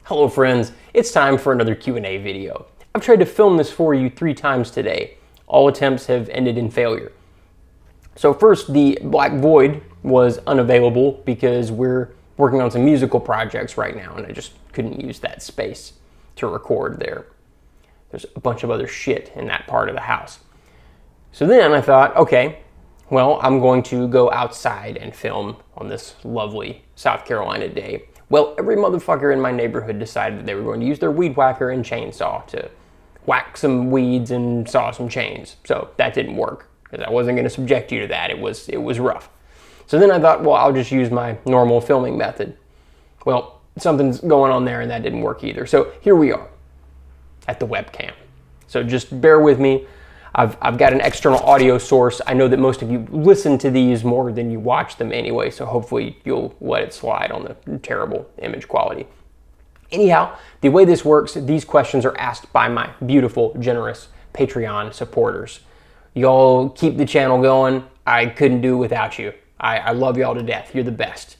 Hello friends, it's time for another Q&A video. I've tried to film this for you 3 times today. All attempts have ended in failure. So first, the Black Void was unavailable because we're working on some musical projects right now and I just couldn't use that space to record there. There's a bunch of other shit in that part of the house. So then I thought, okay, well, I'm going to go outside and film on this lovely South Carolina day. Well, every motherfucker in my neighborhood decided that they were going to use their weed whacker and chainsaw to whack some weeds and saw some chains. So that didn't work because I wasn't going to subject you to that. It was rough. So then I thought, well, I'll just use my normal filming method. Well, something's going on there and that didn't work either. So here we are at the webcam. So just bear with me. I've got an external audio source. I know that most of you listen to these more than you watch them anyway, so hopefully you'll let it slide on the terrible image quality. Anyhow, the way this works, these questions are asked by my beautiful, generous Patreon supporters. Y'all keep the channel going. I couldn't do it without you. I love y'all to death. You're the best.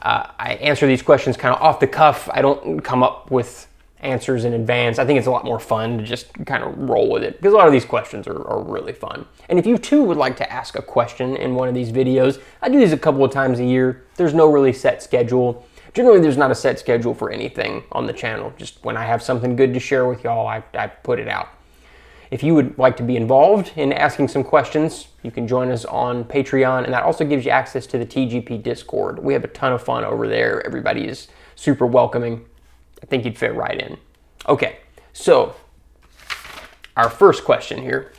I answer these questions kind of off the cuff. I don't come up with answers in advance. I think it's a lot more fun to just kind of roll with it because a lot of these questions are really fun. And if you too would like to ask a question in one of these videos, I do these a couple of times a year. There's no really set schedule. Generally, there's not a set schedule for anything on the channel. Just when I have something good to share with y'all, I put it out. If you would like to be involved in asking some questions, you can join us on Patreon, and that also gives you access to the TGP Discord. We have a ton of fun over there. Everybody is super welcoming. I think you'd fit right in. Okay, so our first question here.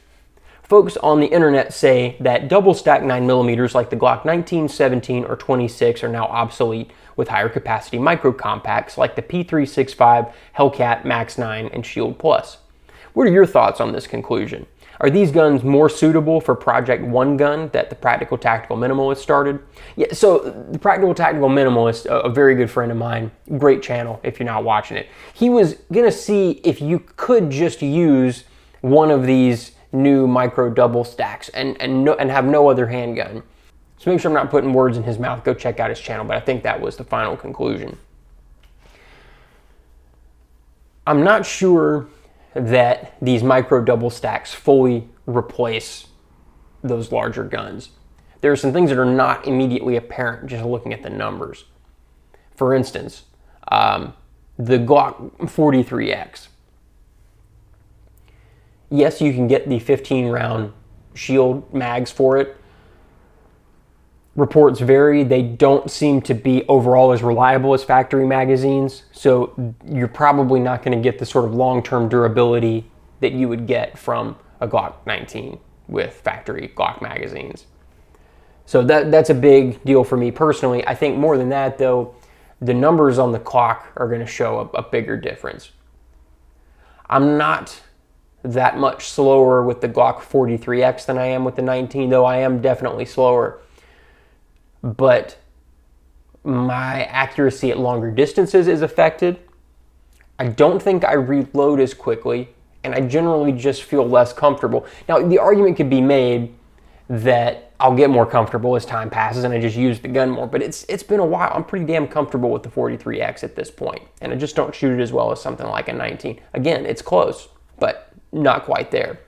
Folks on the internet say that double stack 9mm like the Glock 19, 17, or 26 are now obsolete with higher capacity micro compacts like the P365, Hellcat, Max 9, and Shield Plus. What are your thoughts on this conclusion? Are these guns more suitable for Project One Gun that the Practical Tactical Minimalist started? Yeah, so the Practical Tactical Minimalist, a very good friend of mine, great channel if you're not watching it. He was gonna see if you could just use one of these new micro double stacks and have no other handgun. So make sure I'm not putting words in his mouth. Go check out his channel, but I think that was the final conclusion. I'm not sure that these micro double stacks fully replace those larger guns. There are some things that are not immediately apparent just looking at the numbers. For instance, the Glock 43X. Yes, you can get the 15 round shield mags for it. Reports vary. They don't seem to be overall as reliable as factory magazines, so you're probably not going to get the sort of long-term durability that you would get from a Glock 19 with factory Glock magazines. So that's a big deal for me personally. I think more than that, though, the numbers on the clock are going to show a bigger difference. I'm not that much slower with the Glock 43X than I am with the 19, though I am definitely slower. But my accuracy at longer distances is affected. I don't think I reload as quickly, and I generally just feel less comfortable. Now, the argument could be made that I'll get more comfortable as time passes and I just use the gun more, but it's been a while. I'm pretty damn comfortable with the 43X at this point, and I just don't shoot it as well as something like a 19. Again, it's close, but not quite there.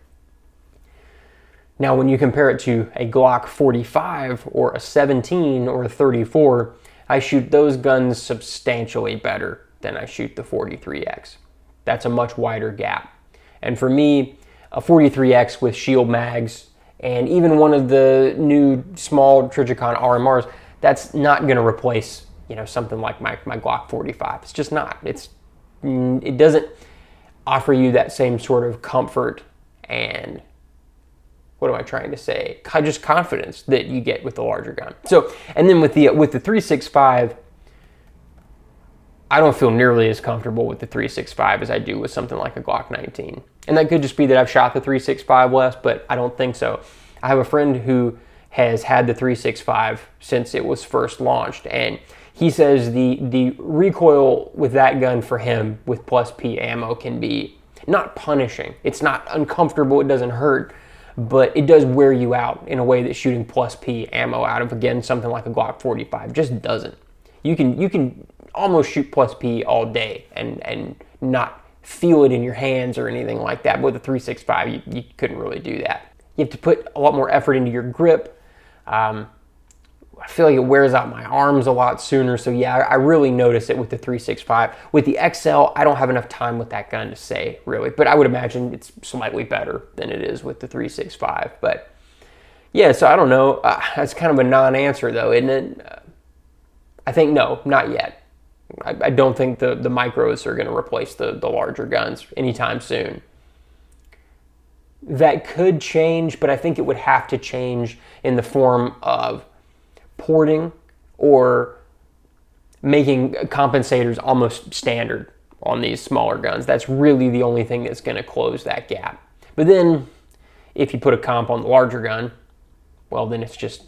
Now, when you compare it to a Glock 45 or a 17 or a 34, I shoot those guns substantially better than I shoot the 43X. That's a much wider gap. And for me, a 43X with shield mags and even one of the new small Trijicon RMRs, that's not going to replace, something like my Glock 45. It's just not. It doesn't offer you that same sort of comfort and, what am I trying to say? Just confidence that you get with the larger gun. So, and then with the 365, I don't feel nearly as comfortable with the 365 as I do with something like a Glock 19. And that could just be that I've shot the 365 less, but I don't think so. I have a friend who has had the 365 since it was first launched, and he says the recoil with that gun for him with plus P ammo can be not punishing. It's not uncomfortable, it doesn't hurt, but it does wear you out in a way that shooting plus P ammo out of, again, something like a Glock 45 just doesn't. You can almost shoot plus P all day and not feel it in your hands or anything like that. But with the 365, you couldn't really do that. You have to put a lot more effort into your grip. I feel like it wears out my arms a lot sooner. So yeah, I really notice it with the 365. With the XL, I don't have enough time with that gun to say really, but I would imagine it's slightly better than it is with the 365. But yeah, so I don't know. That's kind of a non-answer though, isn't it? I think no, not yet. I don't think the micros are going to replace the larger guns anytime soon. That could change, but I think it would have to change in the form of porting or making compensators almost standard on these smaller guns. That's really the only thing that's going to close that gap. But then if you put a comp on the larger gun, well, then it's just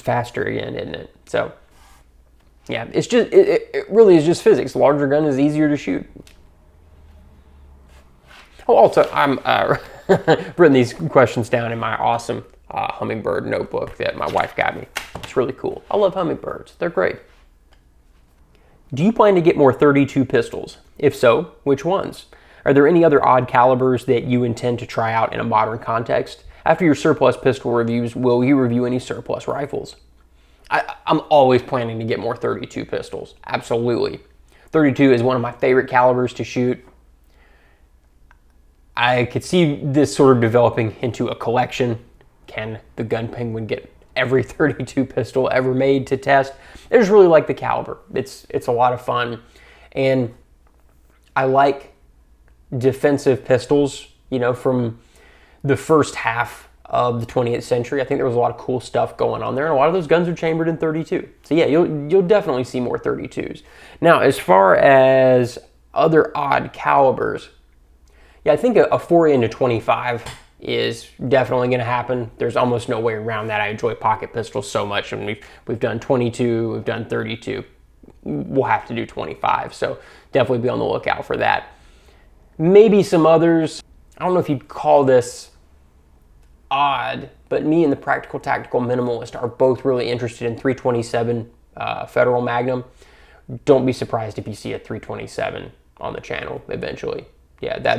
faster again, isn't it? So yeah, it really is just physics. The larger gun is easier to shoot. Oh, also, I'm written these questions down in my awesome hummingbird notebook that my wife got me. It's really cool. I love hummingbirds. They're great. Do you plan to get more .32 pistols? If so, which ones? Are there any other odd calibers that you intend to try out in a modern context? After your surplus pistol reviews, will you review any surplus rifles? I'm always planning to get more .32 pistols. Absolutely. .32 is one of my favorite calibers to shoot. I could see this sort of developing into a collection. Can the Gun Penguin get every .32 pistol ever made to test? I just really like the caliber. It's a lot of fun. And I like defensive pistols, you know, from the first half of the 20th century. I think there was a lot of cool stuff going on there, and a lot of those guns are chambered in .32. So yeah, you'll definitely see more .32s. Now, as far as other odd calibers, yeah, I think a foray into 25 is definitely going to happen. There's almost no way around that. I enjoy pocket pistols so much, and we've done 22, we've done 32. We'll have to do 25, so definitely be on the lookout for that. Maybe some others. I don't know if you'd call this odd, but me and the Practical Tactical Minimalist are both really interested in 327 Federal Magnum. Don't be surprised if you see a 327 on the channel eventually. Yeah,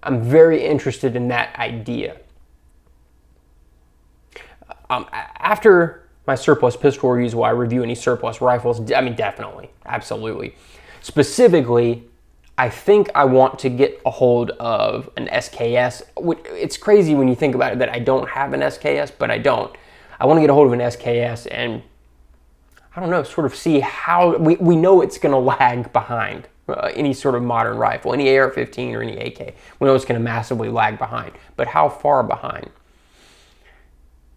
I'm very interested in that idea. After my surplus pistol reviews, will I review any surplus rifles? I mean, definitely, absolutely. Specifically, I think I want to get a hold of an SKS. It's crazy when you think about it that I don't have an SKS, but I don't. I want to get a hold of an SKS and, I don't know, sort of see how, we know it's going to lag behind any sort of modern rifle, any AR-15 or any AK. We know it's going to massively lag behind, but how far behind?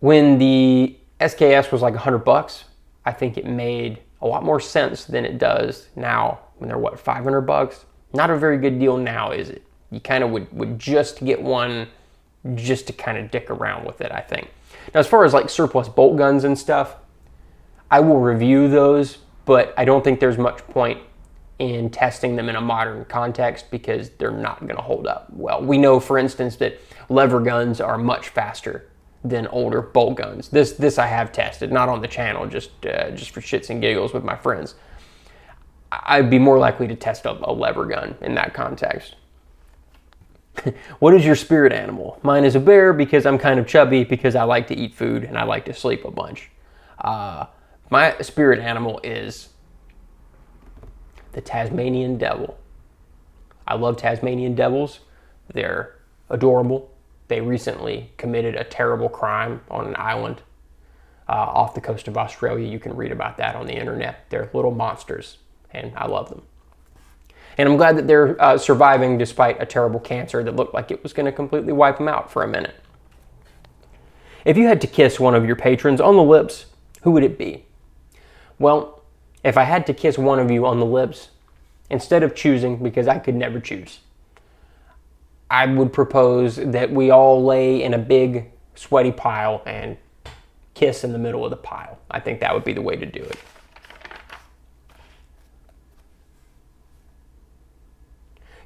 When the SKS was like $100, I think it made a lot more sense than it does now when they're, what, $500? Not a very good deal now, is it? You kind of would just get one just to kind of dick around with it, I think. Now, as far as like surplus bolt guns and stuff, I will review those, but I don't think there's much point in testing them in a modern context because they're not going to hold up well. We know, for instance, that lever guns are much faster than older bolt guns. This I have tested, not on the channel, just for shits and giggles with my friends. I'd be more likely to test a lever gun in that context. What is your spirit animal? Mine is a bear because I'm kind of chubby, because I like to eat food and I like to sleep a bunch. My spirit animal is the Tasmanian devil. I love Tasmanian devils. They're adorable. They recently committed a terrible crime on an island off the coast of Australia. You can read about that on the internet. They're little monsters, and I love them. And I'm glad that they're surviving despite a terrible cancer that looked like it was going to completely wipe them out for a minute. If you had to kiss one of your patrons on the lips, who would it be? Well, if I had to kiss one of you on the lips, instead of choosing, because I could never choose, I would propose that we all lay in a big sweaty pile and kiss in the middle of the pile. I think that would be the way to do it.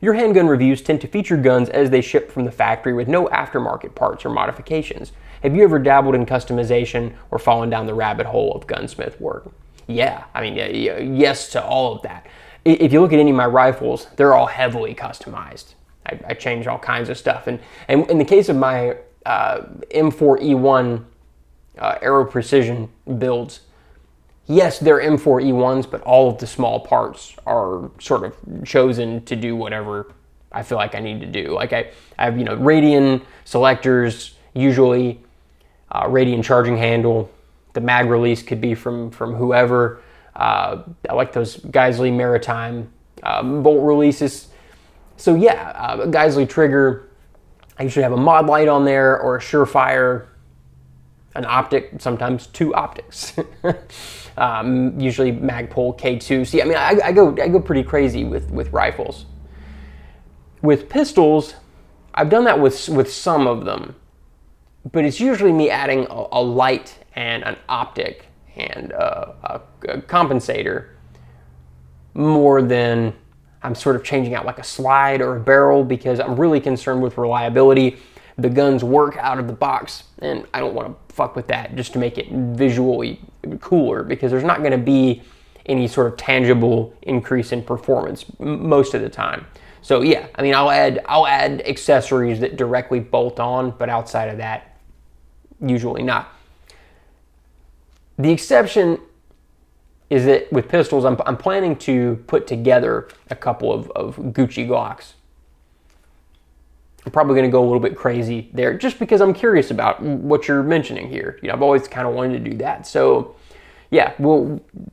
Your handgun reviews tend to feature guns as they ship from the factory with no aftermarket parts or modifications. Have you ever dabbled in customization or fallen down the rabbit hole of gunsmith work? Yeah, I mean, yes to all of that. If you look at any of my rifles, they're all heavily customized. I change all kinds of stuff. And in the case of my M4E1 Aero Precision builds, yes, they're M4E1s, but all of the small parts are sort of chosen to do whatever I feel like I need to do. Like I have, radian selectors, usually radian charging handle. The mag release could be from whoever. I like those Geisley Maritime bolt releases. So yeah, Geisley trigger. I usually have a mod light on there, or a Surefire, an optic, sometimes two optics. Usually Magpul K2. See, I mean, I go pretty crazy with rifles. With pistols, I've done that with some of them, but it's usually me adding a light and an optic and a compensator more than I'm sort of changing out like a slide or a barrel, because I'm really concerned with reliability. The guns work out of the box, and I don't want to fuck with that just to make it visually cooler, because there's not going to be any sort of tangible increase in performance most of the time. So yeah, I mean, I'll add accessories that directly bolt on, but outside of that, usually not. The exception is that with pistols, I'm planning to put together a couple of Gucci Glocks. I'm probably going to go a little bit crazy there, just because I'm curious about what you're mentioning here. I've always kind of wanted to do that. So yeah,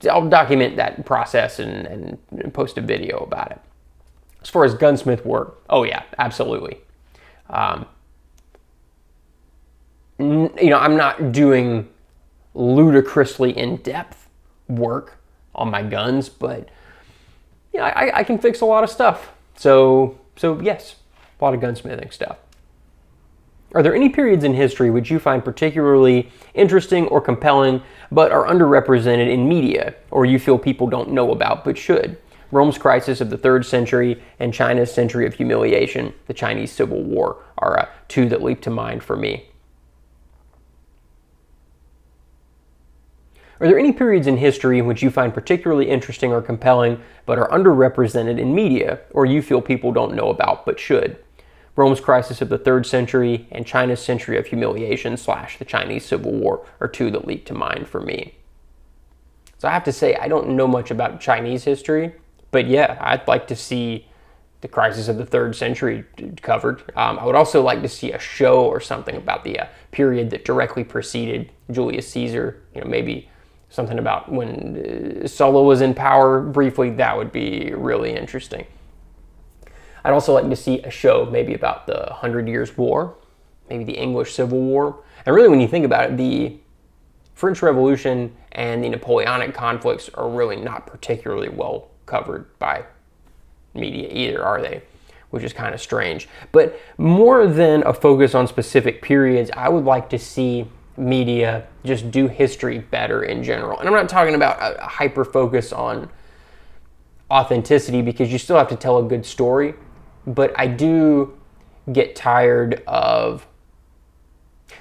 I'll document that process and post a video about it. As far as gunsmith work, oh yeah, absolutely. I'm not doing ludicrously in-depth work on my guns, but I can fix a lot of stuff. So yes, a lot of gunsmithing stuff. Are there any periods in history which you find particularly interesting or compelling, but are underrepresented in media, or you feel people don't know about but should? Rome's crisis of the 3rd century and China's century of humiliation, the Chinese Civil War, are two that leap to mind for me. Are there any periods in history in which you find particularly interesting or compelling, but are underrepresented in media, or you feel people don't know about but should? Rome's crisis of the 3rd century and China's century of humiliation / the Chinese Civil War are two that leap to mind for me. So I have to say, I don't know much about Chinese history, but yeah, I'd like to see the crisis of the 3rd century covered. I would also like to see a show or something about the period that directly preceded Julius Caesar. Maybe something about when Sulla was in power briefly. That would be really interesting. I'd also like to see a show maybe about the 100 Years' War, maybe the English Civil War. And really, when you think about it, the French Revolution and the Napoleonic conflicts are really not particularly well covered by media either, are they? Which is kind of strange. But more than a focus on specific periods, I would like to see media just do history better in general. And I'm not talking about a hyper focus on authenticity, because you still have to tell a good story. But I do get tired of,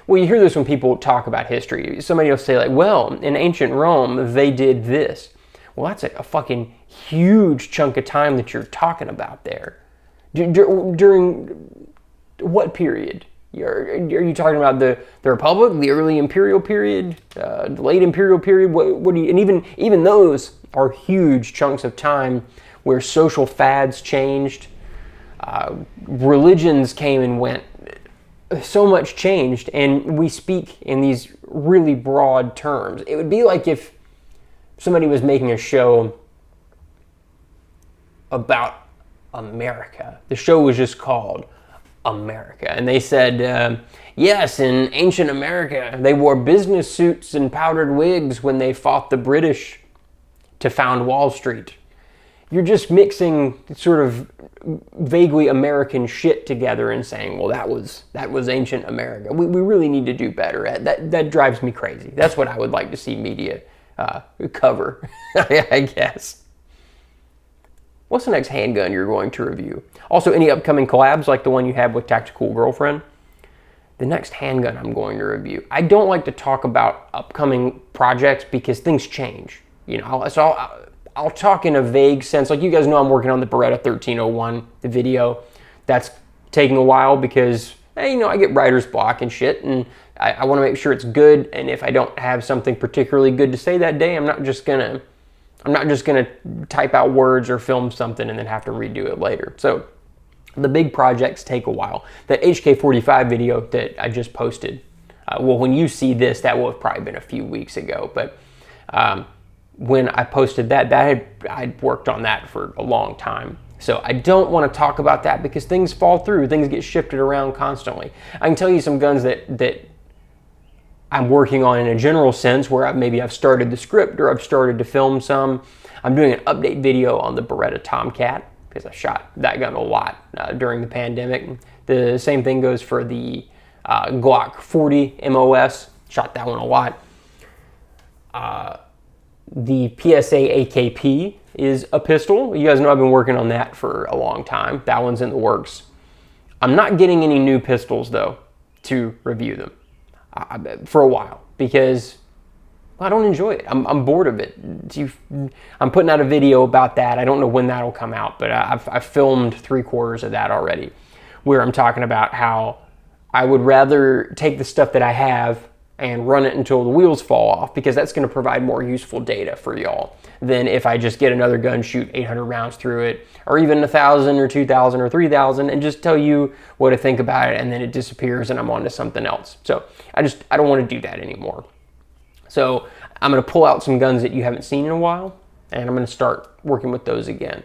well, you hear this when people talk about history. Somebody will say like, well, in ancient Rome, they did this. Well, that's a fucking huge chunk of time that you're talking about there. During what period? Are you talking about the Republic, the early Imperial period, the late Imperial period? What do you? And even those are huge chunks of time where social fads changed, religions came and went. So much changed, and we speak in these really broad terms. It would be like if somebody was making a show about America. The show was just called America. And they said, yes, in ancient America, they wore business suits and powdered wigs when they fought the British to found Wall Street. You're just mixing sort of vaguely American shit together and saying, well, that was ancient America. We really need to do better at that. That drives me crazy. That's what I would like to see media cover, I guess. What's the next handgun you're going to review? Also, any upcoming collabs like the one you have with Tactical Girlfriend? The next handgun I'm going to review. I don't like to talk about upcoming projects because things change. I'll talk in a vague sense. Like, you guys know I'm working on the Beretta 1301, the video. That's taking a while because, hey, I get writer's block and shit, and I want to make sure it's good. And if I don't have something particularly good to say that day, I'm not just gonna type out words or film something and then have to redo it later. So the big projects take a while. That HK45 video that I just posted, well, when you see this, that will have probably been a few weeks ago. But when I posted that, I'd worked on that for a long time. So I don't want to talk about that because things fall through, things get shifted around constantly. I can tell you some guns that I'm working on in a general sense, where I've started the script or I've started to film some. I'm doing an update video on the Beretta Tomcat because I shot that gun a lot during the pandemic. The same thing goes for the Glock 40 MOS. Shot that one a lot. The PSA AKP is a pistol. You guys know I've been working on that for a long time. That one's in the works. I'm not getting any new pistols though to review them for a while because I don't enjoy it. I'm bored of it. I'm putting out a video about that. I don't know when that'll come out, but I've filmed 3/4 of that already, where I'm talking about how I would rather take the stuff that I have and run it until the wheels fall off, because that's going to provide more useful data for y'all than if I just get another gun, shoot 800 rounds through it, or even 1,000 or 2,000 or 3,000, and just tell you what to think about it, and then it disappears and I'm on to something else. So I don't want to do that anymore. So I'm going to pull out some guns that you haven't seen in a while, and I'm going to start working with those again.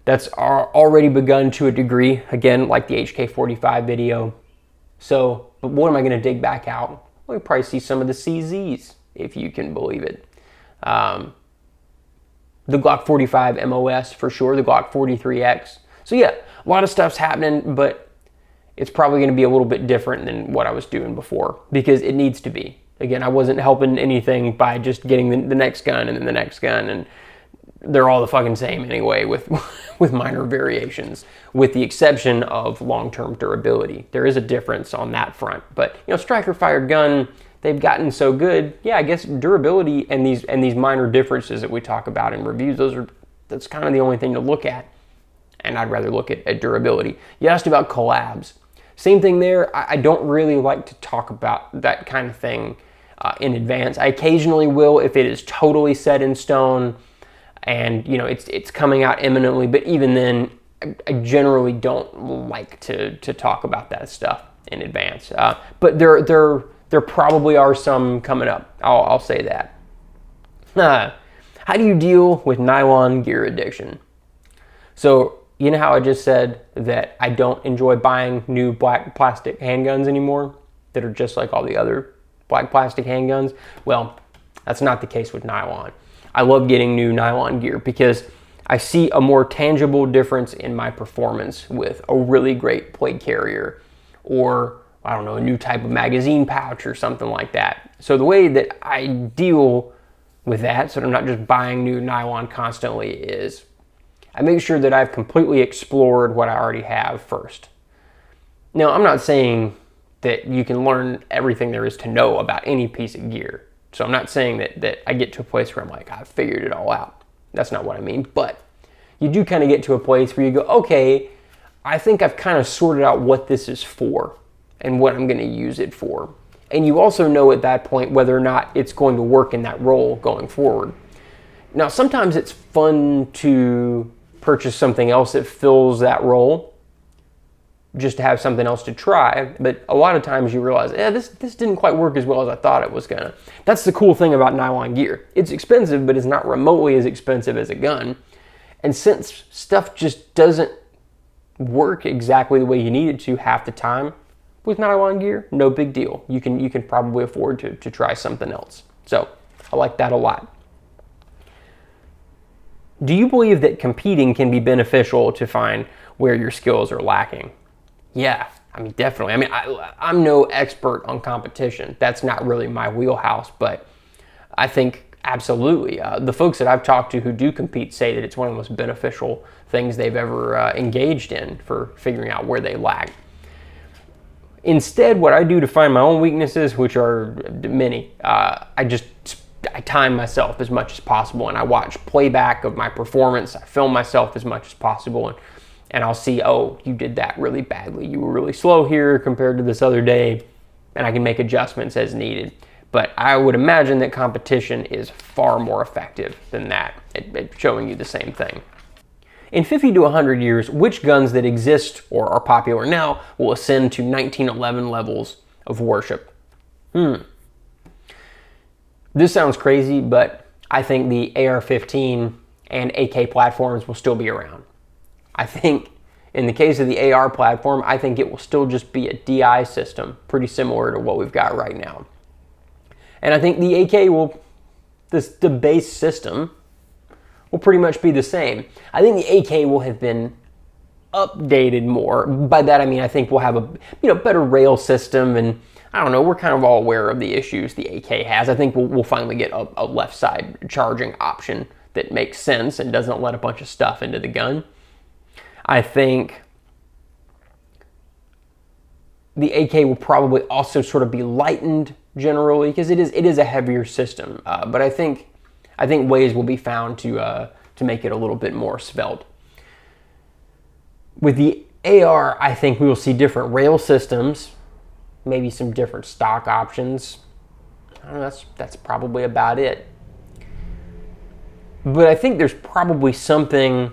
That's already begun to a degree, again, like the HK45 video. So, but what am I going to dig back out? Well, you'll probably see some of the CZs, if you can believe it. The Glock 45 MOS for sure, the Glock 43X. So yeah, a lot of stuff's happening, but it's probably going to be a little bit different than what I was doing before, because it needs to be. Again, I wasn't helping anything by just getting the next gun and then the next gun, and they're all the fucking same anyway, with minor variations, with the exception of long-term durability. There is a difference on that front, but striker fired gun, they've gotten so good. Yeah, I guess durability and these minor differences that we talk about in reviews, that's kind of the only thing to look at, and I'd rather look at durability. You asked about collabs. Same thing there. I don't really like to talk about that kind of thing in advance. I occasionally will if it is totally set in stone and it's coming out imminently, but even then I generally don't like to talk about that stuff in advance. But there probably are some coming up. I'll say that. How do you deal with nylon gear addiction? So you know how I just said that I don't enjoy buying new black plastic handguns anymore that are just like all the other black plastic handguns? Well, that's not the case with nylon. I love getting new nylon gear because I see a more tangible difference in my performance with a really great plate carrier, or I don't know, a new type of magazine pouch or something like that. So the way that I deal with that, so that I'm not just buying new nylon constantly, is I make sure that I've completely explored what I already have first. Now, I'm not saying that you can learn everything there is to know about any piece of gear. So I'm not saying that I get to a place where I'm like, I've figured it all out. That's not what I mean. But you do kind of get to a place where you go, okay, I think I've kind of sorted out what this is for and what I'm going to use it for. And you also know at that point whether or not it's going to work in that role going forward. Now, sometimes it's fun to purchase something else that fills that role, just to have something else to try, but a lot of times you realize, this didn't quite work as well as I thought it was gonna. That's the cool thing about nylon gear. It's expensive, but it's not remotely as expensive as a gun. And since stuff just doesn't work exactly the way you need it to half the time with nylon gear, no big deal. You can probably afford to try something else. So I like that a lot. Do you believe that competing can be beneficial to find where your skills are lacking? Yeah, I mean, definitely. I mean, I'm no expert on competition. That's not really my wheelhouse, but I think absolutely. The folks that I've talked to who do compete say that it's one of the most beneficial things they've ever engaged in for figuring out where they lack. Instead, what I do to find my own weaknesses, which are many, I just time myself as much as possible, and I watch playback of my performance. I film myself as much as possible, and I'll see, oh, you did that really badly. You were really slow here compared to this other day, and I can make adjustments as needed. But I would imagine that competition is far more effective than that at showing you the same thing. In 50 to 100 years, which guns that exist or are popular now will ascend to 1911 levels of worship? This sounds crazy, but I think the AR-15 and AK platforms will still be around. I think in the case of the AR platform, I think it will still just be a DI system, pretty similar to what we've got right now. And I think the AK the base system will pretty much be the same. I think the AK will have been updated more. By that I mean I think we'll have a better rail system, and I don't know, we're kind of all aware of the issues the AK has. I think we'll finally get a left side charging option that makes sense and doesn't let a bunch of stuff into the gun. I think the AK will probably also sort of be lightened generally because it is a heavier system. But I think ways will be found to make it a little bit more svelte. With the AR, I think we will see different rail systems, maybe some different stock options. I don't know, that's probably about it. But I think there's probably something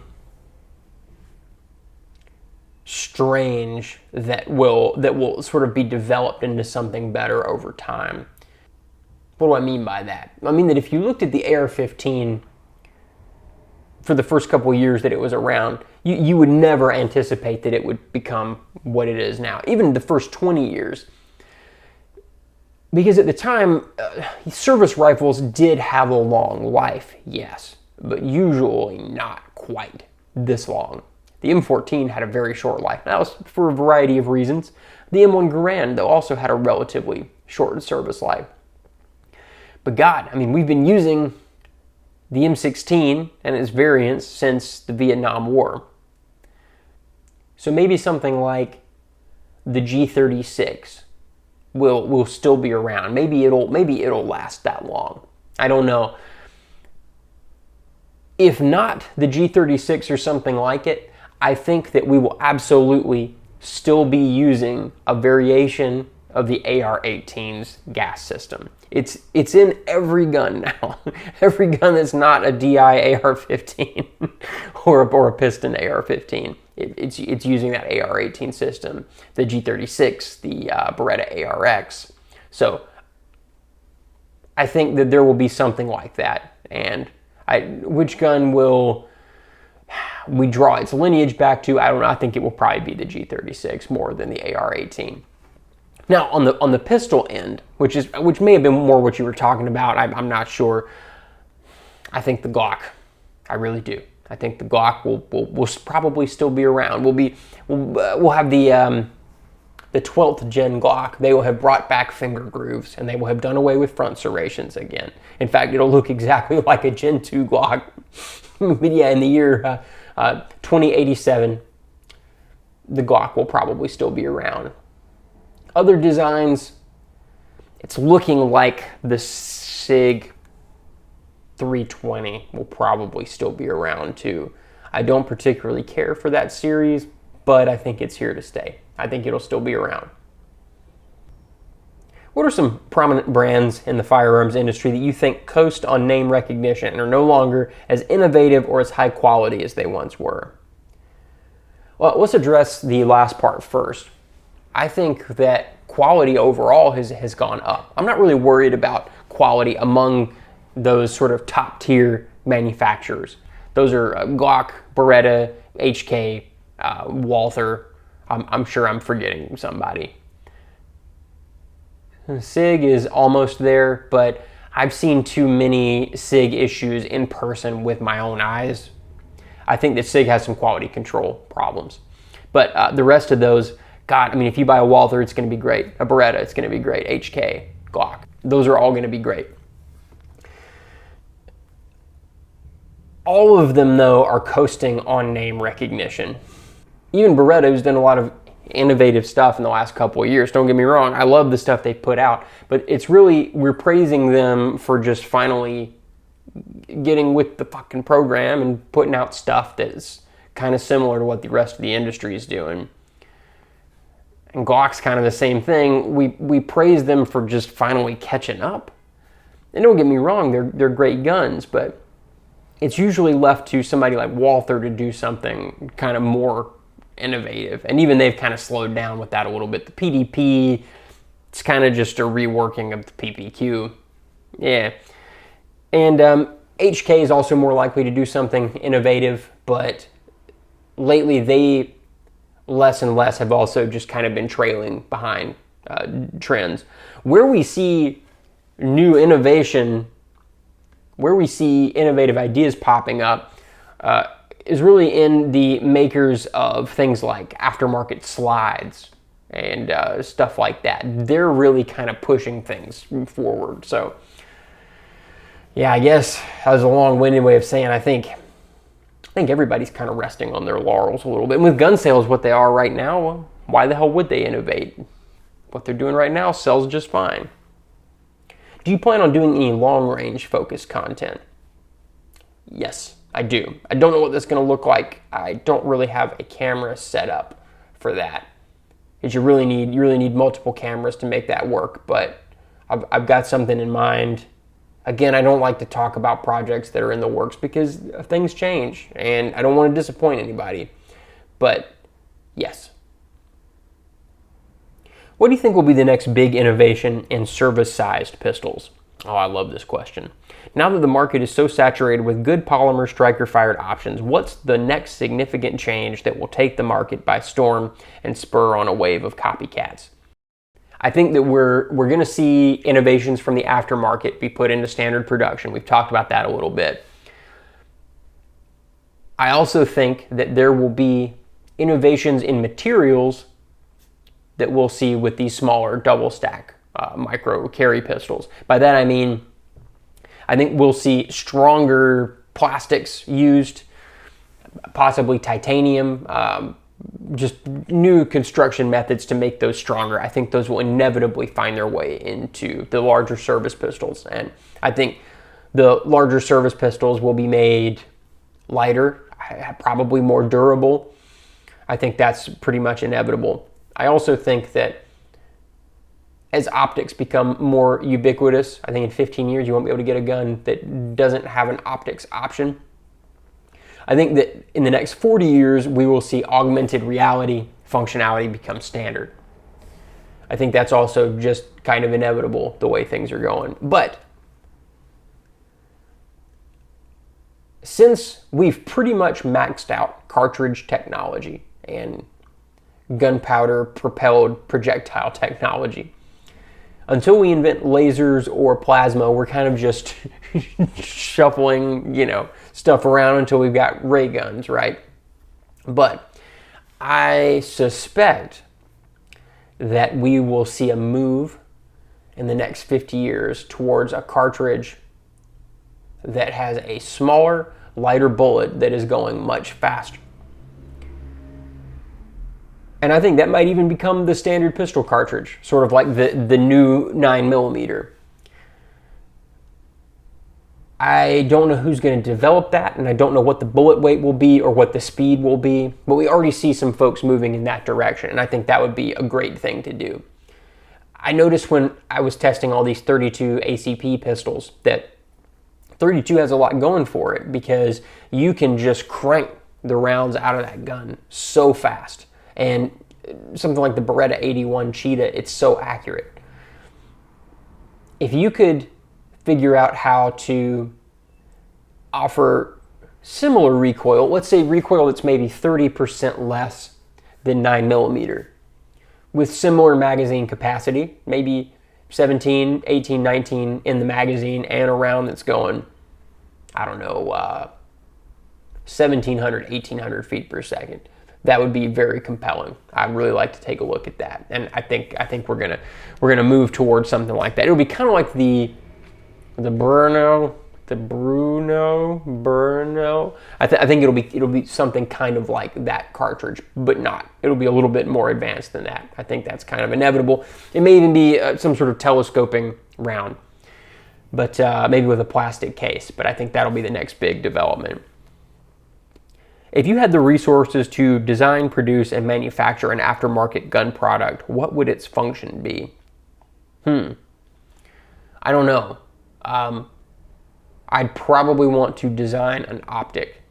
strange that will sort of be developed into something better over time. What do I mean by that? I mean that if you looked at the AR-15 for the first couple of years that it was around, you would never anticipate that it would become what it is now, even the first 20 years. Because at the time, service rifles did have a long life, yes, but usually not quite this long. The M14 had a very short life. That was for a variety of reasons. The M1 Garand, though, also had a relatively short service life. But God, I mean, we've been using the M16 and its variants since the Vietnam War. So maybe something like the G36 will still be around. Maybe it'll last that long. I don't know. If not the G36 or something like it, I think that we will absolutely still be using a variation of the AR-18's gas system. It's in every gun now. Every gun that's not a DI AR-15 or a piston AR-15. It's using that AR-18 system, the G36, the Beretta ARX. So I think that there will be something like that. And which gun will we draw its lineage back to? I don't know. I think it will probably be the G36 more than the AR-18. Now, on the pistol end, which may have been more what you were talking about, I'm not sure. I think the Glock. I really do. I think the Glock will probably still be around. We'll have the 12th gen Glock. They will have brought back finger grooves, and they will have done away with front serrations again. In fact, it'll look exactly like a Gen 2 Glock. But yeah, in the year 2087, the Glock will probably still be around. Other designs, it's looking like the SIG 320 will probably still be around too. I don't particularly care for that series, but I think it's here to stay. I think it'll still be around. What are some prominent brands in the firearms industry that you think coast on name recognition and are no longer as innovative or as high quality as they once were? Well, let's address the last part first. I think that quality overall has gone up. I'm not really worried about quality among those sort of top tier manufacturers. Those are Glock, Beretta, HK, Walther. I'm sure I'm forgetting somebody. SIG is almost there, but I've seen too many SIG issues in person with my own eyes. I think that SIG has some quality control problems. But the rest of those, God, I mean, if you buy a Walther, it's going to be great. A Beretta, it's going to be great. HK, Glock, those are all going to be great. All of them, though, are coasting on name recognition. Even Beretta, who's done a lot of innovative stuff in the last couple of years. Don't get me wrong, I love the stuff they put out, but it's really, we're praising them for just finally getting with the fucking program and putting out stuff that's kind of similar to what the rest of the industry is doing. And Glock's kind of the same thing. We praise them for just finally catching up. And don't get me wrong, they're great guns, but it's usually left to somebody like Walther to do something kind of more innovative. And even they've kind of slowed down with that a little bit. The PDP, it's kind of just a reworking of the PPQ. Yeah. And HK is also more likely to do something innovative, but lately they less and less have also just kind of been trailing behind trends. Where we see new innovation, where we see innovative ideas popping up is really in the makers of things like aftermarket slides and stuff like that. They're really kind of pushing things forward. So yeah, I guess that was a long-winded way of saying I think everybody's kind of resting on their laurels a little bit. And with gun sales, what they are right now, well, why the hell would they innovate? What they're doing right now sells just fine. Do you plan on doing any long-range focused content? Yes, I do. I don't know what that's going to look like. I don't really have a camera set up for that. Because you really need multiple cameras to make that work. But I've got something in mind. Again, I don't like to talk about projects that are in the works because things change and I don't want to disappoint anybody. But yes. What do you think will be the next big innovation in service-sized pistols? Oh, I love this question. Now that the market is so saturated with good polymer striker-fired options, what's the next significant change that will take the market by storm and spur on a wave of copycats? I think that we're going to see innovations from the aftermarket be put into standard production. We've talked about that a little bit. I also think that there will be innovations in materials that we'll see with these smaller double stack micro carry pistols. By that I mean, I think we'll see stronger plastics used, possibly titanium, just new construction methods to make those stronger. I think those will inevitably find their way into the larger service pistols. And I think the larger service pistols will be made lighter, probably more durable. I think that's pretty much inevitable. I also think that as optics become more ubiquitous, I think in 15 years you won't be able to get a gun that doesn't have an optics option. I think that in the next 40 years, we will see augmented reality functionality become standard. I think that's also just kind of inevitable the way things are going. But since we've pretty much maxed out cartridge technology and gunpowder propelled projectile technology, until we invent lasers or plasma, we're kind of just shuffling, stuff around until we've got ray guns, right? But I suspect that we will see a move in the next 50 years towards a cartridge that has a smaller, lighter bullet that is going much faster. And I think that might even become the standard pistol cartridge, sort of like the new 9mm. I don't know who's going to develop that, and I don't know what the bullet weight will be or what the speed will be, but we already see some folks moving in that direction, and I think that would be a great thing to do. I noticed when I was testing all these 32 ACP pistols that 32 has a lot going for it because you can just crank the rounds out of that gun so fast. And something like the Beretta 81 Cheetah, it's so accurate. If you could figure out how to offer similar recoil, let's say recoil that's maybe 30% less than 9mm, with similar magazine capacity, maybe 17, 18, 19 in the magazine and a round that's going, 1,700, 1,800 feet per second. That would be very compelling. I'd really like to take a look at that, and I think we're gonna move towards something like that. It would be kind of like the the Bruno. I think it'll be something kind of like that cartridge, but not. It'll be a little bit more advanced than that. I think that's kind of inevitable. It may even be some sort of telescoping round, but maybe with a plastic case. But I think that'll be the next big development. If you had the resources to design, produce, and manufacture an aftermarket gun product, what would its function be? I don't know. I'd probably want to design an optic.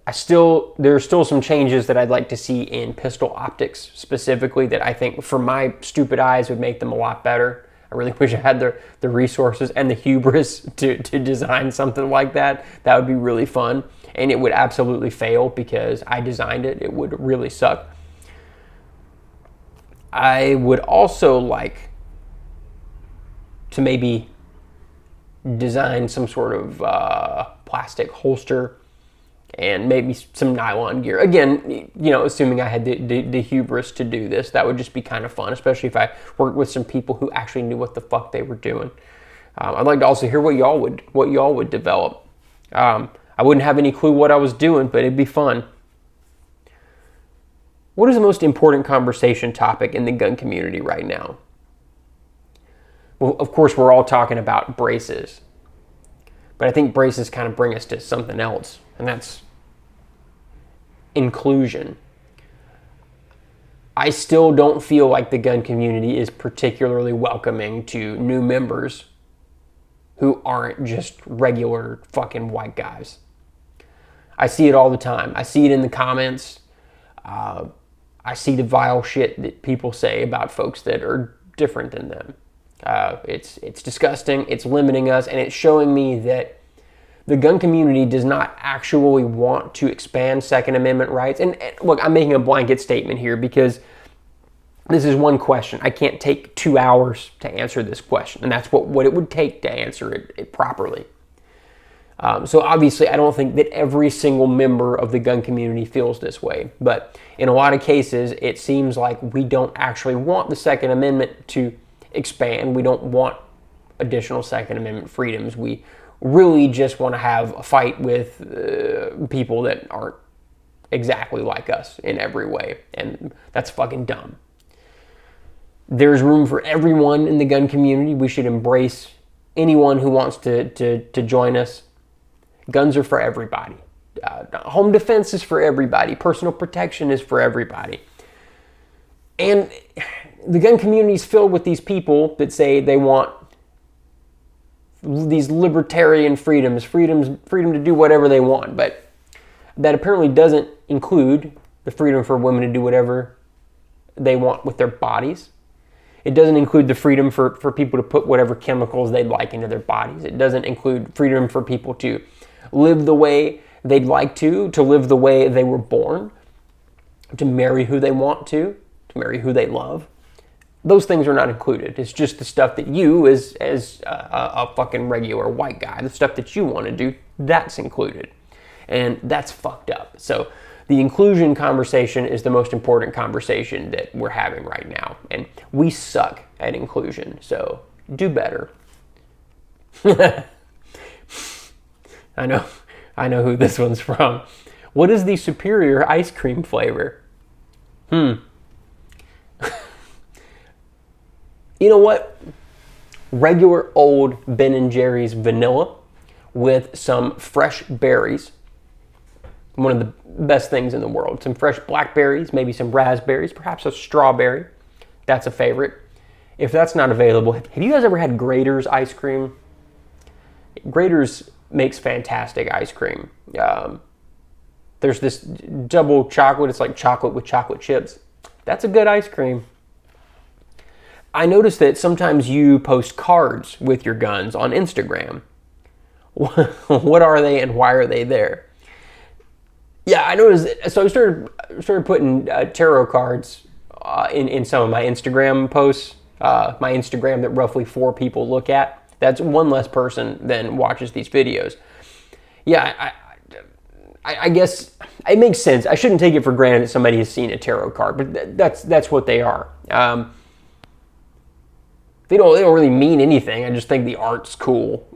There's still some changes that I'd like to see in pistol optics specifically that I think for my stupid eyes would make them a lot better. I really wish I had the resources and the hubris to design something like that. That would be really fun. And it would absolutely fail because I designed it. It would really suck. I would also like to maybe design some sort of plastic holster and maybe some nylon gear. Again, assuming I had the hubris to do this, that would just be kind of fun, especially if I worked with some people who actually knew what the fuck they were doing. I'd like to also hear what y'all would develop. I wouldn't have any clue what I was doing, but it'd be fun. What is the most important conversation topic in the gun community right now? Well, of course, we're all talking about braces. But I think braces kind of bring us to something else, and that's inclusion. I still don't feel like the gun community is particularly welcoming to new members who aren't just regular fucking white guys. I see it all the time. I see it in the comments. I see the vile shit that people say about folks that are different than them. It's disgusting, it's limiting us, and it's showing me that the gun community does not actually want to expand Second Amendment rights. And look, I'm making a blanket statement here because this is one question. I can't take 2 hours to answer this question, and that's what it would take to answer it properly. So obviously, I don't think that every single member of the gun community feels this way. But in a lot of cases, it seems like we don't actually want the Second Amendment to expand. We don't want additional Second Amendment freedoms. We really just want to have a fight with people that aren't exactly like us in every way. And that's fucking dumb. There's room for everyone in the gun community. We should embrace anyone who wants to join us. Guns are for everybody. Home defense is for everybody. Personal protection is for everybody. And the gun community is filled with these people that say they want these libertarian freedom to do whatever they want. But that apparently doesn't include the freedom for women to do whatever they want with their bodies. It doesn't include the freedom for people to put whatever chemicals they'd like into their bodies. It doesn't include freedom for people to live the way they'd like to live the way they were born, to marry who they want to marry who they love. Those things are not included. It's just the stuff that you, as a fucking regular white guy, the stuff that you want to do, that's included. And that's fucked up. So the inclusion conversation is the most important conversation that we're having right now. And we suck at inclusion, so do better. I know who this one's from. What is the superior ice cream flavor? You know what? Regular old Ben & Jerry's vanilla with some fresh berries. One of the best things in the world. Some fresh blackberries, maybe some raspberries, perhaps a strawberry. That's a favorite. If that's not available, have you guys ever had Grater's ice cream? Grater's makes fantastic ice cream. There's this double chocolate. It's like chocolate with chocolate chips. That's a good ice cream. I noticed that sometimes you post cards with your guns on Instagram. What are they and why are they there? Yeah, I noticed. So I started putting tarot cards in some of my Instagram posts. My Instagram that roughly 4 people look at. That's one less person than watches these videos. Yeah, I guess it makes sense. I shouldn't take it for granted that somebody has seen a tarot card, but that's what they are. they don't really mean anything. I just think the art's cool,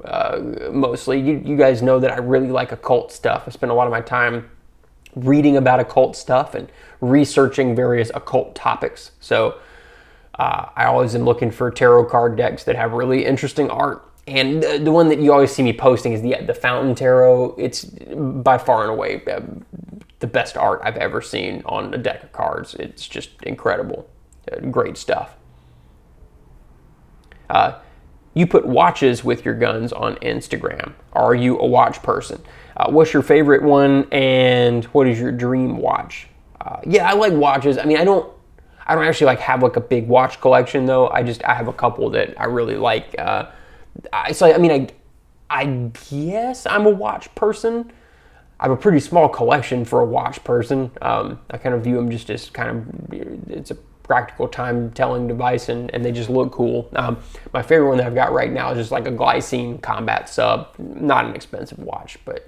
mostly. You guys know that I really like occult stuff. I spend a lot of my time reading about occult stuff and researching various occult topics. So I always am looking for tarot card decks that have really interesting art. And the one that you always see me posting is the Fountain Tarot. It's by far and away the best art I've ever seen on a deck of cards. It's just incredible. Great stuff. You put watches with your guns on Instagram. Are you a watch person? What's your favorite one, and what is your dream watch? Yeah, I like watches. I mean, I don't actually like have like a big watch collection though. I have a couple that I really like. I guess I'm a watch person. I have a pretty small collection for a watch person. I kind of view them just as kind of, it's a practical time-telling device, and they just look cool. My favorite one that I've got right now is just like a Glycine Combat Sub. Not an expensive watch, but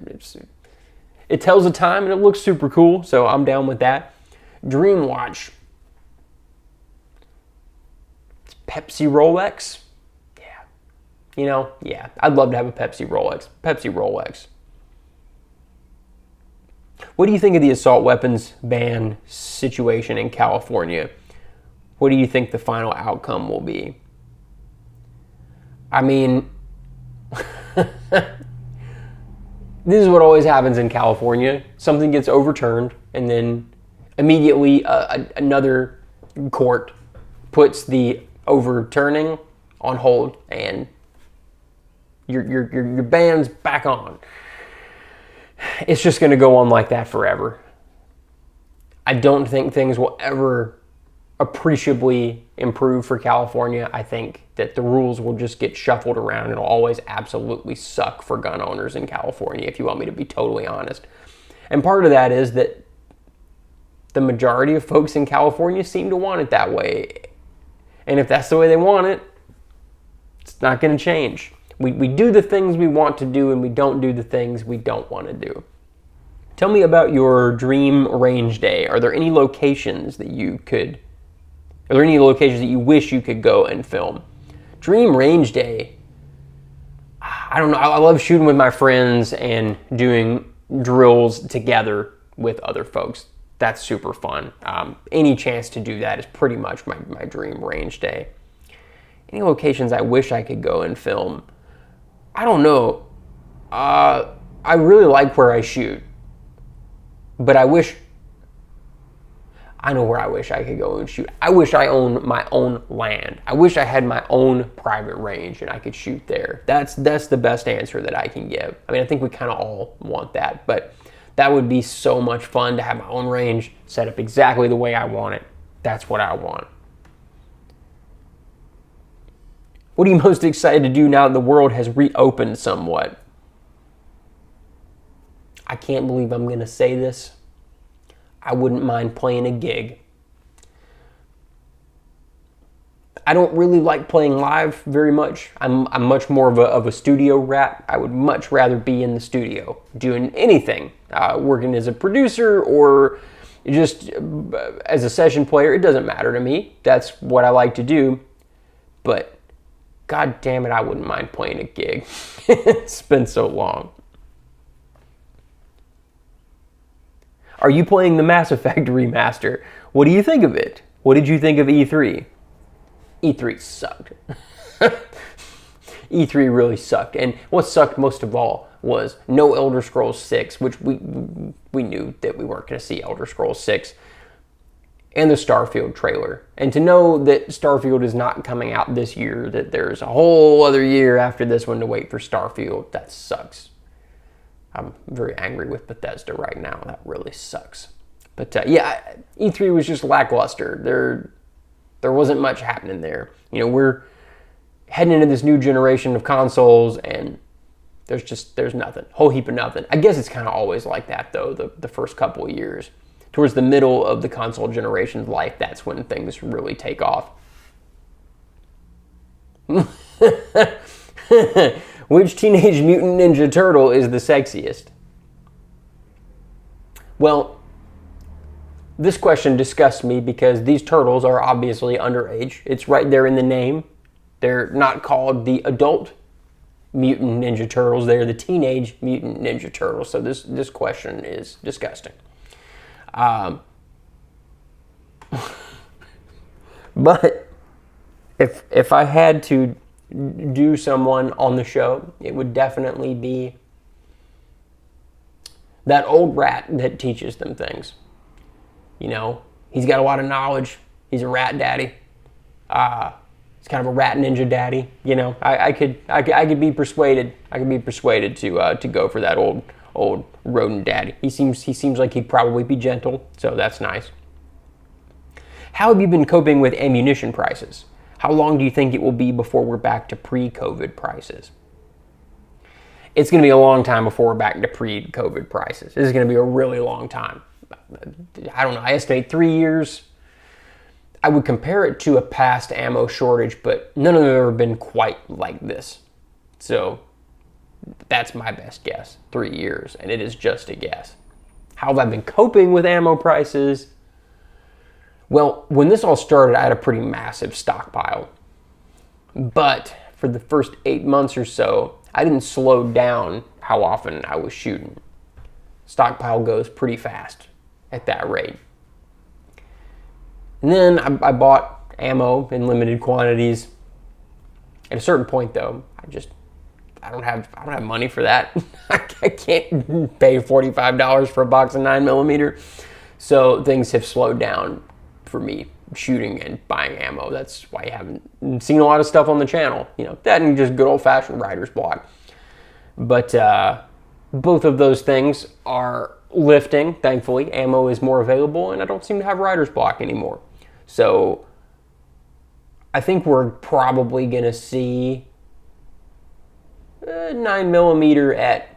it tells the time and it looks super cool, so I'm down with that. Dream watch. It's Pepsi Rolex. Yeah. I'd love to have a Pepsi Rolex. What do you think of the assault weapons ban situation in California? What do you think the final outcome will be? I mean, this is what always happens in California. Something gets overturned, and then immediately another court puts the overturning on hold, and your ban's back on. It's just going to go on like that forever. I don't think things will ever appreciably improve for California. I think that the rules will just get shuffled around. It'll always absolutely suck for gun owners in California, if you want me to be totally honest. And part of that is that the majority of folks in California seem to want it that way. And if that's the way they want it, it's not going to change. We do the things we want to do, and we don't do the things we don't want to do. Tell me about your dream range day. Are there any locations that you wish you could go and film? Dream range day. I don't know. I love shooting with my friends and doing drills together with other folks. That's super fun. Any chance to do that is pretty much my dream range day. Any locations I wish I could go and film? I don't know. I really like where I shoot, but I know where I wish I could go and shoot. I wish I owned my own land. I wish I had my own private range and I could shoot there. That's the best answer that I can give. I mean, I think we kind of all want that, but that would be so much fun to have my own range set up exactly the way I want it. That's what I want. What are you most excited to do now that the world has reopened somewhat? I can't believe I'm going to say this. I wouldn't mind playing a gig. I don't really like playing live very much. I'm much more of a studio rat. I would much rather be in the studio doing anything, working as a producer or just as a session player. It doesn't matter to me. That's what I like to do. But God damn it, I wouldn't mind playing a gig. It's been so long. Are you playing the Mass Effect remaster? What do you think of it? What did you think of E3? E3 sucked. E3 really sucked. And what sucked most of all was no Elder Scrolls 6, which we knew that we weren't going to see Elder Scrolls 6. And the Starfield trailer. And to know that Starfield is not coming out this year, that there's a whole other year after this one to wait for Starfield, that sucks. I'm very angry with Bethesda right now. That really sucks. But yeah, E3 was just lackluster. There wasn't much happening there. You know, we're heading into this new generation of consoles, and there's nothing. Whole heap of nothing. I guess it's kind of always like that, though, the first couple of years. Towards the middle of the console generation's life, that's when things really take off. Which Teenage Mutant Ninja Turtle is the sexiest? Well, this question disgusts me because these turtles are obviously underage. It's right there in the name. They're not called the adult Mutant Ninja Turtles. They're the Teenage Mutant Ninja Turtles. So this question is disgusting. But if I had to do someone on the show, it would definitely be that old rat that teaches them things. You know, he's got a lot of knowledge. He's a rat daddy. He's kind of a rat ninja daddy. You know, I could be persuaded. I could be persuaded to go for that old rodent daddy. He seems like he'd probably be gentle, so that's nice. How have you been coping with ammunition prices? How long do you think it will be before we're back to pre-COVID prices? It's going to be a long time before we're back to pre-COVID prices. This is going to be a really long time. I don't know. I estimate 3 years. I would compare it to a past ammo shortage, but none of them have ever been quite like this. So that's my best guess, 3 years, and it is just a guess. How have I been coping with ammo prices? Well, when this all started, I had a pretty massive stockpile. But for the first 8 months or so, I didn't slow down how often I was shooting. Stockpile goes pretty fast at that rate. And then I bought ammo in limited quantities. At a certain point, though, I don't have money for that. I can't pay $45 for a box of 9mm. So things have slowed down for me shooting and buying ammo. That's why you haven't seen a lot of stuff on the channel. You know, that and just good old-fashioned writer's block. But both of those things are lifting, thankfully. Ammo is more available, and I don't seem to have writer's block anymore. So I think we're probably going to see 9mm at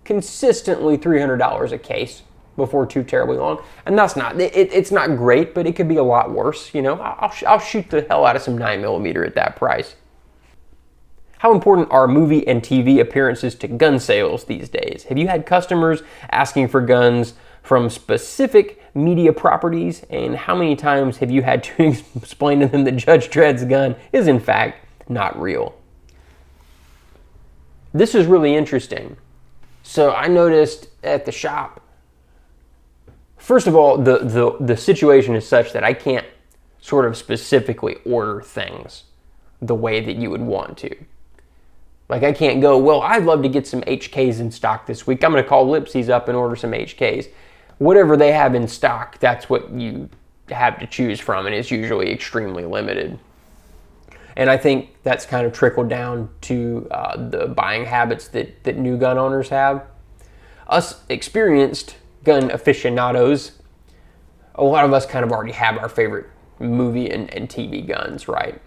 consistently $300 a case before too terribly long. And that's not, it's not great, but it could be a lot worse. You know, I'll shoot the hell out of some 9mm at that price. How important are movie and TV appearances to gun sales these days? Have you had customers asking for guns from specific media properties? And how many times have you had to explain to them that Judge Dredd's gun is in fact not real? This is really interesting. So I noticed at the shop, first of all, the situation is such that I can't sort of specifically order things the way that you would want to. Like I can't go, well, I'd love to get some HKs in stock this week. I'm going to call Lipsy's up and order some HKs. Whatever they have in stock, that's what you have to choose from, and it's usually extremely limited. And I think that's kind of trickled down to the buying habits that new gun owners have. Us experienced gun aficionados, a lot of us kind of already have our favorite movie and TV guns, right?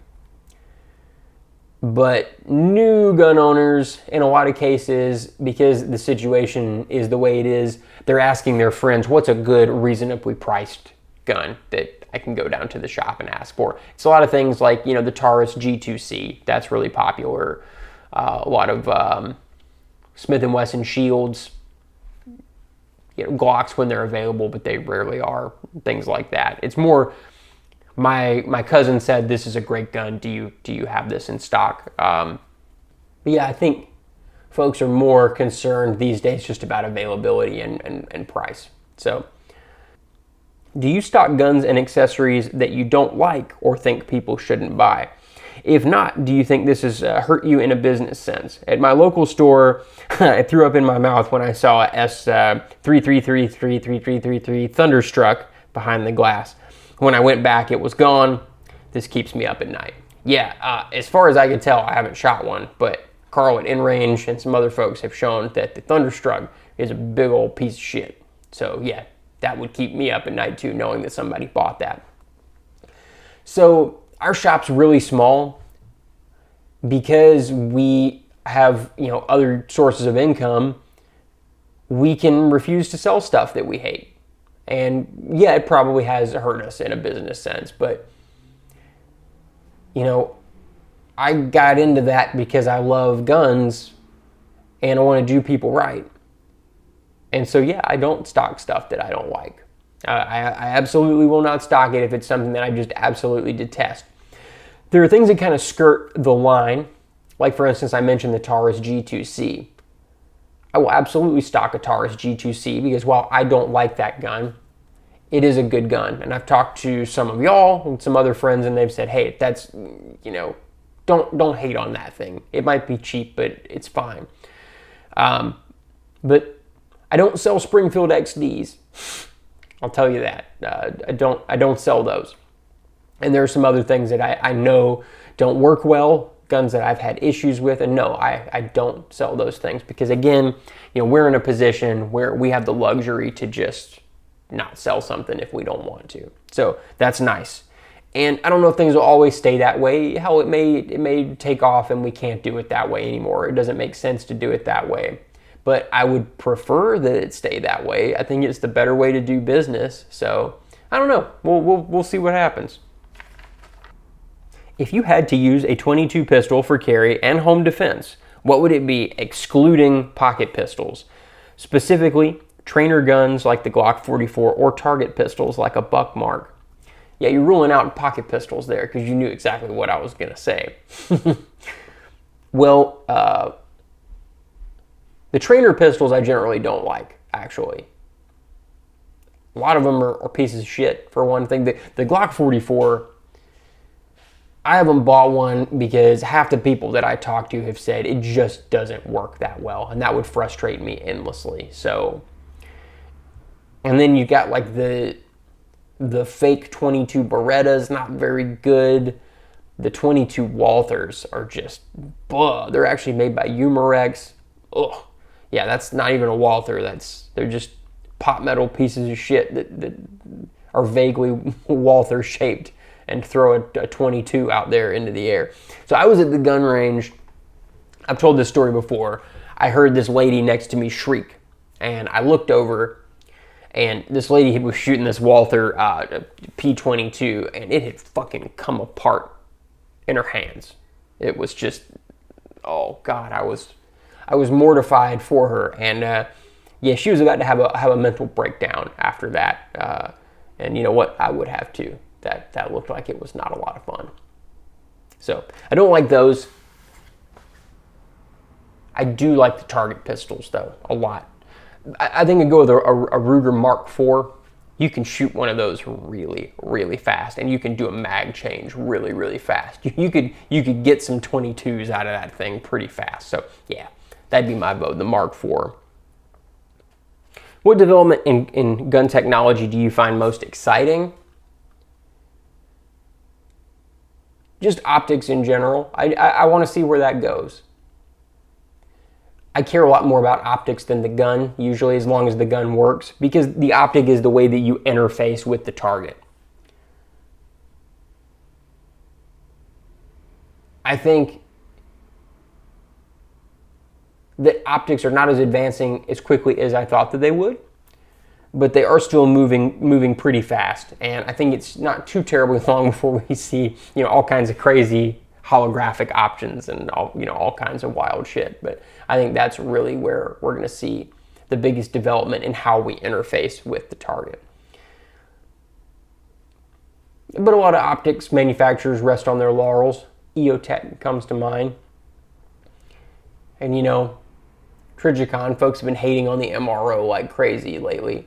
But new gun owners, in a lot of cases, because the situation is the way it is, they're asking their friends, what's a good, reasonably priced gun that I can go down to the shop and ask for? It's a lot of things like, you know, the Taurus G2C, that's really popular. A lot of Smith & Wesson Shields, you know, Glocks when they're available, but they rarely are, things like that. It's more, my cousin said, this is a great gun, do you have this in stock? But yeah, I think folks are more concerned these days just about availability and price. So, do you stock guns and accessories that you don't like or think people shouldn't buy? If not, do you think this has hurt you in a business sense? At my local store, I threw up in my mouth when I saw a S33333333 Thunderstruck behind the glass. When I went back, it was gone. This keeps me up at night. Yeah, as far as I can tell, I haven't shot one, but Carl at InRange and some other folks have shown that the Thunderstruck is a big old piece of shit. So yeah, that would keep me up at night too, knowing that somebody bought that. So our shop's really small because we have, you know, other sources of income. We can refuse to sell stuff that we hate. And yeah, it probably has hurt us in a business sense, but you know, I got into that because I love guns and I want to do people right. And so yeah, I don't stock stuff that I don't like. I absolutely will not stock it if it's something that I just absolutely detest. There are things that kind of skirt the line. Like, for instance, I mentioned the Taurus G2C. I will absolutely stock a Taurus G2C because while I don't like that gun, it is a good gun. And I've talked to some of y'all and some other friends, and they've said, hey, that's, don't hate on that thing. It might be cheap, but it's fine. But I don't sell Springfield XDs. I'll tell you that. I don't sell those. And there are some other things that I know don't work well, guns that I've had issues with, and no, I don't sell those things because, again, we're in a position where we have the luxury to just not sell something if we don't want to. So that's nice. And I don't know if things will always stay that way. Hell, it may take off and we can't do it that way anymore. It doesn't make sense to do it that way. But I would prefer that it stay that way. I think it's the better way to do business. So I don't know. We'll see what happens. If you had to use a .22 pistol for carry and home defense, what would it be excluding pocket pistols? Specifically, trainer guns like the Glock 44 or target pistols like a Buckmark. Yeah, you're ruling out pocket pistols there because you knew exactly what I was going to say. Well, the trainer pistols I generally don't like, actually. A lot of them are pieces of shit, for one thing. The Glock 44, I haven't bought one because half the people that I talk to have said it just doesn't work that well, and that would frustrate me endlessly. So, and then you got like the fake .22 Berettas, not very good. The .22 Walthers are just, they're actually made by Umarex. Ugh. Yeah, that's not even a Walther. They're just pot metal pieces of shit that are vaguely Walther shaped and throw a .22 out there into the air. So I was at the gun range. I've told this story before. I heard this lady next to me shriek, and I looked over, and this lady was shooting this Walther P22, and it had fucking come apart in her hands. It was just, oh God, I was mortified for her, and yeah, she was about to have a mental breakdown after that. And you know what? I would have too. That looked like it was not a lot of fun. So I don't like those. I do like the target pistols though, a lot. I think I'd go with a Ruger Mark IV. You can shoot one of those really, really fast, and you can do a mag change really, really fast. You could get some 22s out of that thing pretty fast. So yeah, that'd be my vote, the Mark IV. What development in gun technology do you find most exciting? Just optics in general. I want to see where that goes. I care a lot more about optics than the gun, usually, as long as the gun works, because the optic is the way that you interface with the target. I think that optics are not as advancing as quickly as I thought that they would, but they are still moving pretty fast. And I think it's not too terribly long before we see, all kinds of crazy holographic options and all kinds of wild shit. But I think that's really where we're going to see the biggest development in how we interface with the target. But a lot of optics manufacturers rest on their laurels. EOTech comes to mind. And Trijicon, folks have been hating on the MRO like crazy lately.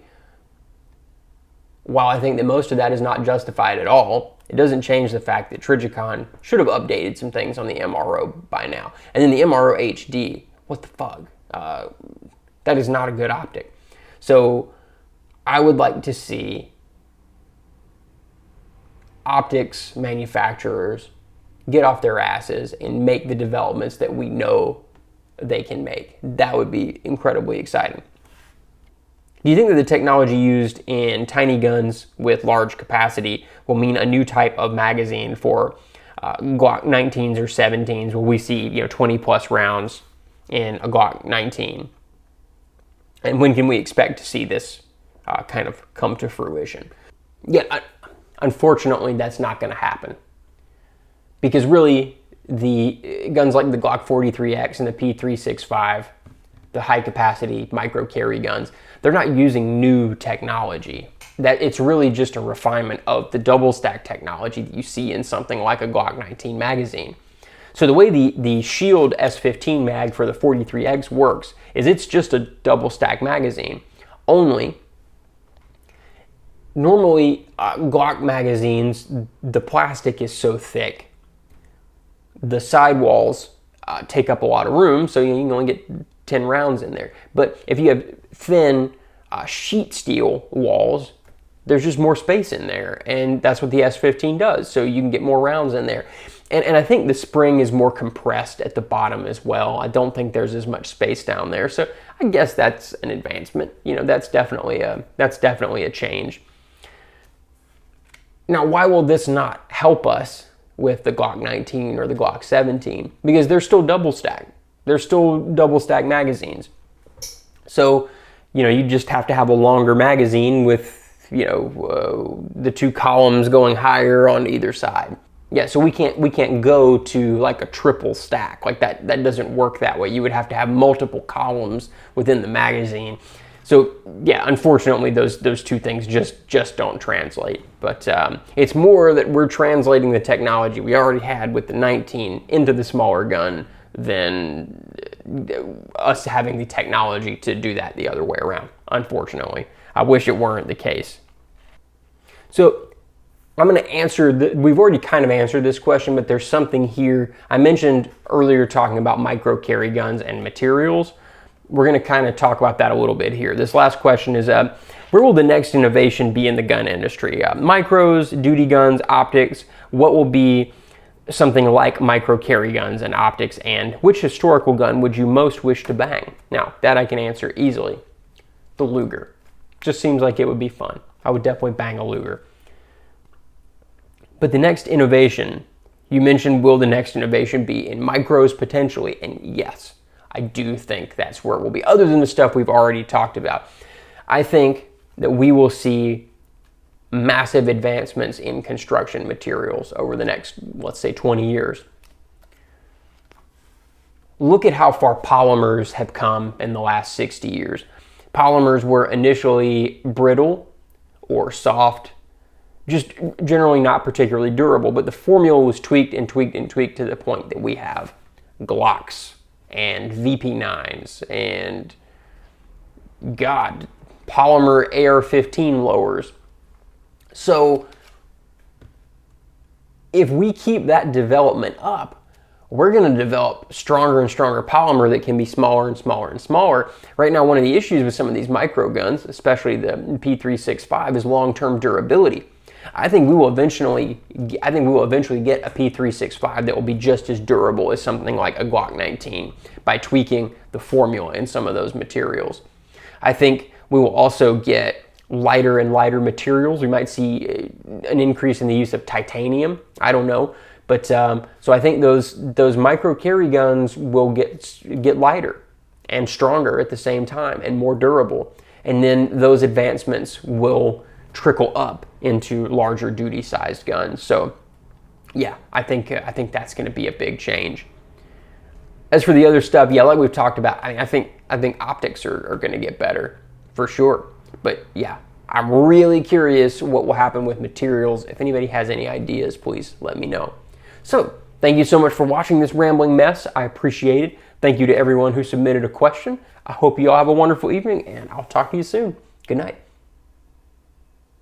While I think that most of that is not justified at all, it doesn't change the fact that Trijicon should have updated some things on the MRO by now. And then the MRO HD, what the fuck? That is not a good optic. So I would like to see optics manufacturers get off their asses and make the developments that we know they can make. That would be incredibly exciting. Do you think that the technology used in tiny guns with large capacity will mean a new type of magazine for Glock 19s or 17s, where we see 20 plus rounds in a Glock 19? And when can we expect to see this kind of come to fruition? Yeah, unfortunately, that's not going to happen, because really the guns like the Glock 43X and the P365, the high capacity micro carry guns, they're not using new technology. that it's really just a refinement of the double stack technology that you see in something like a Glock 19 magazine. So the way the Shield S15 mag for the 43X works is it's just a double stack magazine. Only, normally Glock magazines, the plastic is so thick, the sidewalls take up a lot of room, so you can only get 10 rounds in there. But if you have thin sheet steel walls, there's just more space in there, and that's what the S15 does, so you can get more rounds in there. And I think the spring is more compressed at the bottom as well. I don't think there's as much space down there, so I guess that's an advancement. You know, that's definitely a change. Now, why will this not help us with the Glock 19 or the Glock 17? Because they're still double stacked. They're still double stack magazines. So, you know, you just have to have a longer magazine with, you know, the two columns going higher on either side. Yeah, so we can't go to like a triple stack. Like that doesn't work that way. You would have to have multiple columns within the magazine. So yeah, unfortunately those two things just don't translate. But it's more that we're translating the technology we already had with the 19 into the smaller gun than us having the technology to do that the other way around, unfortunately. I wish it weren't the case. So I'm going to answer, we've already kind of answered this question, but there's something here. I mentioned earlier talking about micro carry guns and materials. We're going to kind of talk about that a little bit here. This last question is, where will the next innovation be in the gun industry? Micros, duty guns, optics, what will be something like micro carry guns and optics, and which historical gun would you most wish to bang? Now, that I can answer easily. The Luger. Just seems like it would be fun. I would definitely bang a Luger. But the next innovation, you mentioned, will the next innovation be in micros potentially? And yes, I do think that's where it will be, other than the stuff we've already talked about. I think that we will see massive advancements in construction materials over the next, let's say, 20 years. Look at how far polymers have come in the last 60 years. Polymers were initially brittle or soft, just generally not particularly durable, but the formula was tweaked and tweaked and tweaked to the point that we have Glocks and VP9s and, God, polymer AR-15 lowers. So if we keep that development up, we're going to develop stronger and stronger polymer that can be smaller and smaller and smaller. Right now, one of the issues with some of these micro guns, especially the P365, is long-term durability. I think we will eventually get a P365 that will be just as durable as something like a Glock 19 by tweaking the formula in some of those materials. I think we will also get lighter and lighter materials. We might see an increase in the use of titanium. I don't know, but so I think those micro carry guns will get lighter and stronger at the same time and more durable, and then those advancements will trickle up into larger duty sized guns. So yeah, I think that's going to be a big change. As for the other stuff, yeah, like we've talked about, I think optics are going to get better for sure. But yeah, I'm really curious what will happen with materials. If anybody has any ideas, please let me know. So thank you so much for watching this rambling mess. I appreciate it. Thank you to everyone who submitted a question. I hope you all have a wonderful evening, and I'll talk to you soon. Good night.